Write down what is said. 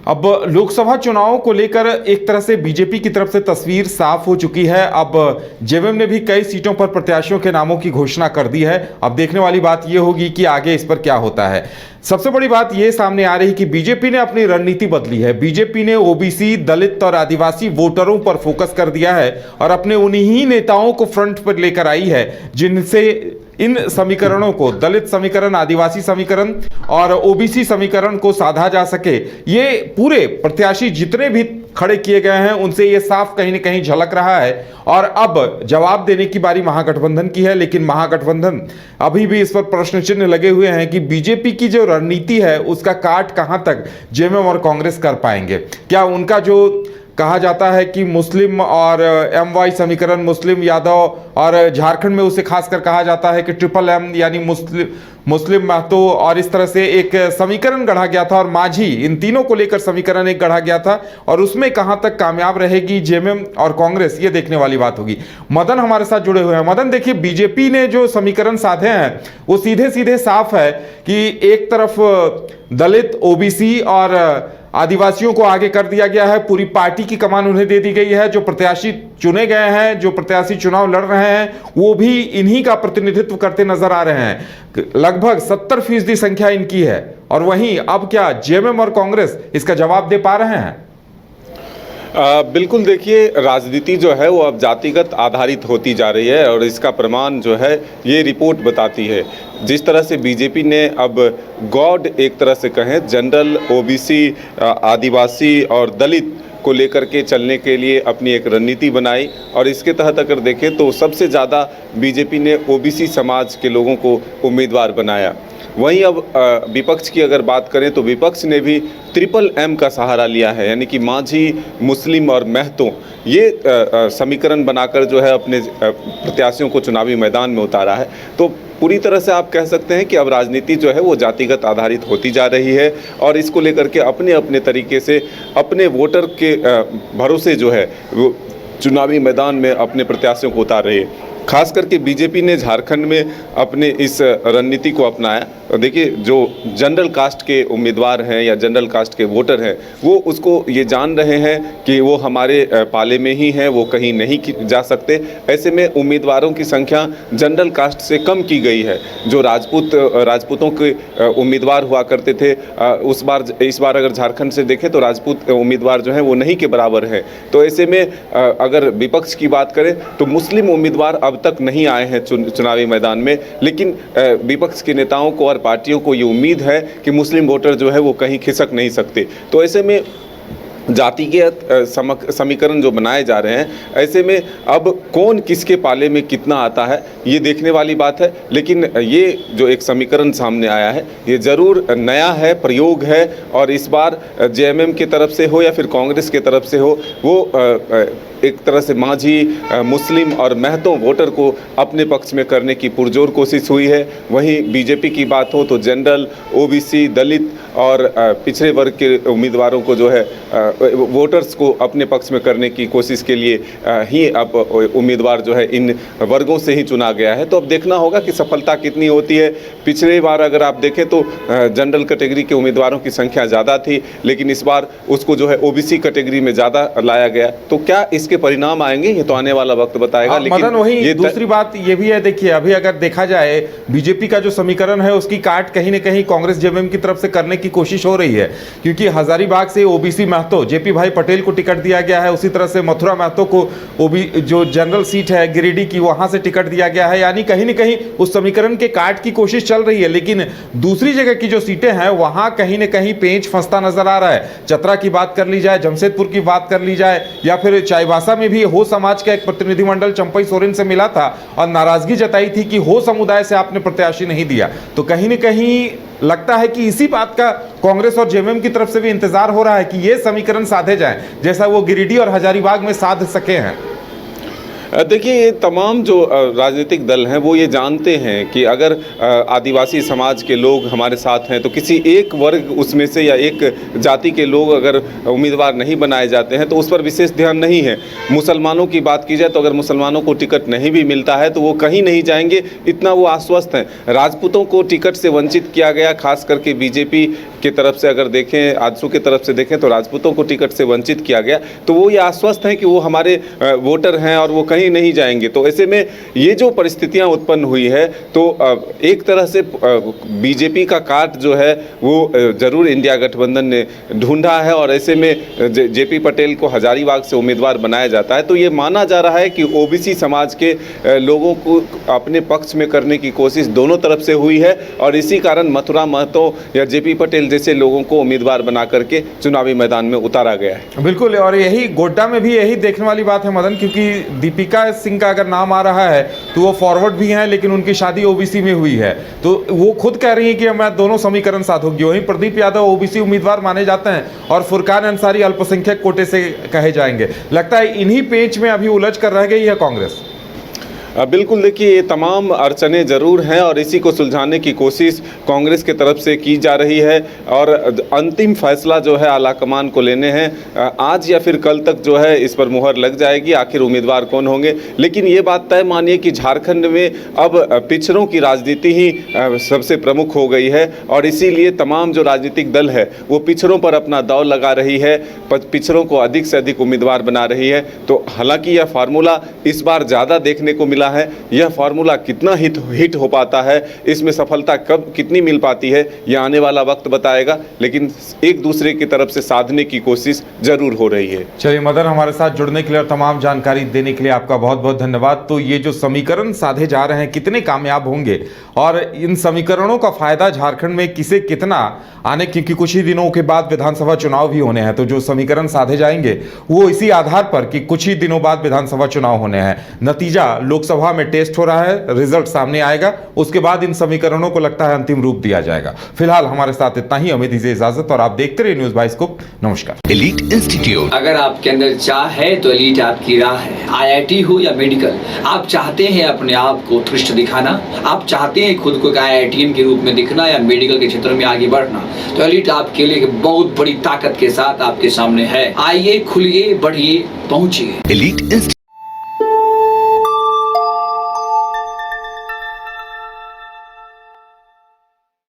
अब लोकसभा चुनावों को लेकर एक तरह से बीजेपी की तरफ से तस्वीर साफ हो चुकी है। अब जेएमएम ने भी कई सीटों पर प्रत्याशियों के नामों की घोषणा कर दी है। अब देखने वाली बात यह होगी कि आगे इस पर क्या होता है। सबसे बड़ी बात यह सामने आ रही है कि बीजेपी ने अपनी रणनीति बदली है। बीजेपी ने ओबीसी, दलित और आदिवासी वोटरों पर फोकस कर दिया है और अपने उन्हीं नेताओं को फ्रंट पर लेकर आई है जिनसे इन समीकरणों को, दलित समीकरण, आदिवासी समीकरण और ओबीसी समीकरण को साधा जा सके। ये पूरे प्रत्याशी जितने भी खड़े किए गए हैं उनसे ये साफ कहीं ना कहीं झलक रहा है। और अब जवाब देने की बारी महागठबंधन की है, लेकिन महागठबंधन अभी भी इस पर प्रश्न चिन्ह लगे हुए हैं कि बीजेपी की जो रणनीति है उसका काट कहां तक जेएमएम और कांग्रेस कर पाएंगे। क्या उनका जो कहा जाता है कि मुस्लिम और एमवाई समीकरण, मुस्लिम यादव, और झारखंड में उसे खासकर कहा जाता है कि ट्रिपल एम यानी मुस्लिम महतो, और इस तरह से एक समीकरण गढ़ा गया था और माझी, इन तीनों को लेकर समीकरण एक गढ़ा गया था और उसमें कहां तक कामयाब रहेगी जेएमएम और कांग्रेस, ये देखने वाली बात होगी। मदन हमारे साथ जुड़े हुए हैं। मदन, देखिए, बीजेपी ने जो समीकरण साधे हैं वो सीधे सीधे साफ है कि एक तरफ दलित, ओबीसी और आदिवासियों को आगे कर दिया गया है। पूरी पार्टी की कमान उन्हें दे दी गई है। जो प्रत्याशी चुने गए हैं, जो प्रत्याशी चुनाव लड़ रहे हैं, वो भी इन्हीं का प्रतिनिधित्व करते नजर आ रहे हैं। लगभग 70% संख्या इनकी है। और वहीं अब क्या जेएमएम और कांग्रेस इसका जवाब दे पा रहे हैं? बिल्कुल, देखिए, राजनीति जो है वो अब जातिगत आधारित होती जा रही है और इसका प्रमाण जो है ये रिपोर्ट बताती है। जिस तरह से बीजेपी ने अब गॉड, एक तरह से कहें जनरल, ओबीसी, आदिवासी और दलित को लेकर के चलने के लिए अपनी एक रणनीति बनाई और इसके तहत अगर देखें तो सबसे ज़्यादा बीजेपी ने ओबीसी समाज के लोगों को उम्मीदवार बनाया। वहीं अब विपक्ष की अगर बात करें तो विपक्ष ने भी ट्रिपल एम का सहारा लिया है, यानी कि माझी, मुस्लिम और महतो, ये समीकरण बनाकर जो है अपने प्रत्याशियों को चुनावी मैदान में उतारा है। तो पूरी तरह से आप कह सकते हैं कि अब राजनीति जो है वो जातिगत आधारित होती जा रही है और इसको लेकर के अपने अपने तरीके से अपने वोटर के भरोसे जो है वो चुनावी मैदान में अपने प्रत्याशियों को उतार रही है। खास करके बीजेपी ने झारखंड में अपने इस रणनीति को अपनाया। देखिए, जो जनरल कास्ट के उम्मीदवार हैं या जनरल कास्ट के वोटर हैं वो उसको ये जान रहे हैं कि वो हमारे पाले में ही हैं, वो कहीं नहीं जा सकते। ऐसे में उम्मीदवारों की संख्या जनरल कास्ट से कम की गई है। जो राजपूतों के उम्मीदवार हुआ करते थे, इस बार अगर झारखंड से देखें तो राजपूत उम्मीदवार जो हैं वो नहीं के बराबर है। तो ऐसे में अगर विपक्ष की बात करें तो मुस्लिम उम्मीदवार अब तक नहीं आए हैं चुनावी मैदान में, लेकिन विपक्ष के नेताओं को और पार्टियों को ये उम्मीद है कि मुस्लिम वोटर जो है वो कहीं खिसक नहीं सकते। तो ऐसे में जातिगत समीकरण जो बनाए जा रहे हैं, ऐसे में अब कौन किसके पाले में कितना आता है ये देखने वाली बात है। लेकिन ये जो एक समीकरण सामने आया है ये ज़रूर नया है, प्रयोग है और इस बार जेएमएम की तरफ से हो या फिर कांग्रेस की तरफ से हो, वो एक तरह से माझी, मुस्लिम और महतो वोटर को अपने पक्ष में करने की पुरजोर कोशिश हुई है। वहीं बीजेपी की बात हो तो जनरल, ओबीसी, दलित और पिछड़े वर्ग के उम्मीदवारों को जो है वोटर्स को अपने पक्ष में करने की कोशिश के लिए ही अब उम्मीदवार जो है इन वर्गों से ही चुना गया है। तो अब देखना होगा कि सफलता कितनी होती है। पिछले बार अगर आप देखें तो जनरल कैटेगरी के उम्मीदवारों की संख्या ज़्यादा थी, लेकिन इस बार उसको जो है ओबीसी कैटेगरी में ज़्यादा लाया गया। तो क्या इसके परिणाम आएंगे ये तो आने वाला वक्त बताएगा। लेकिन मदन, वहीं ये दूसरी बात ये भी है, देखिए, अभी अगर देखा जाए बीजेपी का जो समीकरण है उसकी काट कहीं ना कहीं कांग्रेस जेएमएम की तरफ से करने की कोशिश हो रही है, क्योंकि हजारीबाग से ओबीसी महतो जेपी भाई पटेल को टिकट दिया गया है। उसी तरह से मथुरा महतो को जो जनरल सीट है गिरिडीह की, वहां से टिकट दिया गया है। यानी कहीं ना कहीं उस समीकरण के काट की कोशिश चल रही है, लेकिन दूसरी जगह की जो सीटें हैं वहां कहीं ना कहीं पेंच फंसता नजर आ रहा है। चतरा की बात कर ली जाए, जमशेदपुर की बात कर ली जाए, या फिर चाईबासा में भी हो समाज का एक प्रतिनिधिमंडल चंपई सोरेन से मिला था और नाराजगी जताई थी कि हो समुदाय से आपने प्रत्याशी नहीं दिया। तो कहीं न कहीं लगता है कि इसी बात का कांग्रेस और जेएमएम की तरफ से भी इंतजार हो रहा है कि ये समीकरण साधे जाएं, जैसा वो गिरिडीह और हजारीबाग में साध सके हैं। देखिए, ये तमाम जो राजनीतिक दल हैं वो ये जानते हैं कि अगर आदिवासी समाज के लोग हमारे साथ हैं तो किसी एक वर्ग उसमें से या एक जाति के लोग अगर उम्मीदवार नहीं बनाए जाते हैं तो उस पर विशेष ध्यान नहीं है। मुसलमानों की बात की जाए तो अगर मुसलमानों को टिकट नहीं भी मिलता है तो वो कहीं नहीं जाएंगे, इतना वो आश्वस्त हैं। राजपूतों को टिकट से वंचित किया गया, खास करके बीजेपी की तरफ से अगर देखें, आजसू की तरफ से देखें तो राजपूतों को टिकट से वंचित किया गया, तो वो ये आश्वस्त हैं कि वो हमारे वोटर हैं और वो कहीं नहीं जाएंगे। तो ऐसे में ये जो परिस्थितियां उत्पन्न हुई है, तो एक तरह से बीजेपी का काट जो है वो जरूर इंडिया गठबंधन ने ढूंढा है और ऐसे में जेपी पटेल को हजारीबाग से उम्मीदवार बनाया जाता है। तो ये माना जा रहा है कि ओबीसी समाज के लोगों को अपने पक्ष में करने की कोशिश दोनों तरफ से हुई है और इसी कारण मथुरा महतो या जेपी पटेल जैसे लोगों को उम्मीदवार बना करके चुनावी मैदान में उतारा गया है। बिल्कुल, और यही गोड्डा में भी यही देखने वाली बात है मदन, क्योंकि दीपिका सिंह का अगर नाम आ रहा है तो वो फॉरवर्ड भी हैं, लेकिन उनकी शादी ओबीसी में हुई है, तो वो खुद कह रही है कि मैं दोनों समीकरण साधूंगी। वहीं प्रदीप यादव ओबीसी उम्मीदवार माने जाते हैं और फुरकान अंसारी अल्पसंख्यक कोटे से कहे जाएंगे। लगता है इन्हीं पेंच में अभी उलझ कर रह गई है कांग्रेस। बिल्कुल, देखिए ये तमाम अड़चने ज़रूर हैं और इसी को सुलझाने की कोशिश कांग्रेस के तरफ से की जा रही है और अंतिम फैसला जो है आलाकमान को लेने हैं। आज या फिर कल तक जो है इस पर मुहर लग जाएगी, आखिर उम्मीदवार कौन होंगे। लेकिन ये बात तय मानिए कि झारखंड में अब पिछड़ों की राजनीति ही सबसे प्रमुख हो गई है और इसीलिए तमाम जो राजनीतिक दल है वो पिछड़ों पर अपना दांव लगा रही है, पिछड़ों को अधिक से अधिक उम्मीदवार बना रही है। तो हालांकि यह फार्मूला इस बार ज़्यादा देखने को मिला है, यह फार्मूला कितना हिट हो पाता है, इसमें सफलता कब कितनी मिल पाती है, यह आने वाला वक्त बताएगा। लेकिन एक दूसरे की तरफ से साधने की कोशिश जरूर हो रही है। चलिए मदन, हमारे साथ जुड़ने के लिए और तमाम जानकारी देने के लिए आपका बहुत बहुत धन्यवाद। तो ये जो समीकरण साधे जा रहे हैं कितने कामयाब होंगे और इन समीकरणों का फायदा झारखंड में किसे कितना आने, क्योंकि कुछ ही दिनों के बाद विधानसभा चुनाव भी होने हैं, तो जो समीकरण साधे जाएंगे वो इसी आधार पर कि कुछ ही दिनों बाद विधानसभा चुनाव होने हैं, नतीजा लोकसभा में टेस्ट हो रहा है, रिजल्ट सामने आएगा, उसके बाद इन समीकरणों को लगता है अंतिम रूप दिया जाएगा। फिलहाल हमारे साथ इतना ही, हमें दीजिए इजाजत और आप देखते रहिए न्यूज बाइस्कोप। नमस्कार। एलीट इंस्टीट्यूट, अगर आपके अंदर चाह है तो एलीट आपकी राह है। IIT हो या मेडिकल, आप चाहते हैं अपने आप को उत्कृष्ट दिखाना, आप चाहते हैं खुद को IITian के रूप में दिखना या मेडिकल के क्षेत्र में आगे बढ़ना, तो एलीट आपके लिए बहुत बड़ी ताकत के साथ आपके सामने है। आइए, खुलिए, बढ़िए, पहुंचिए। एलीट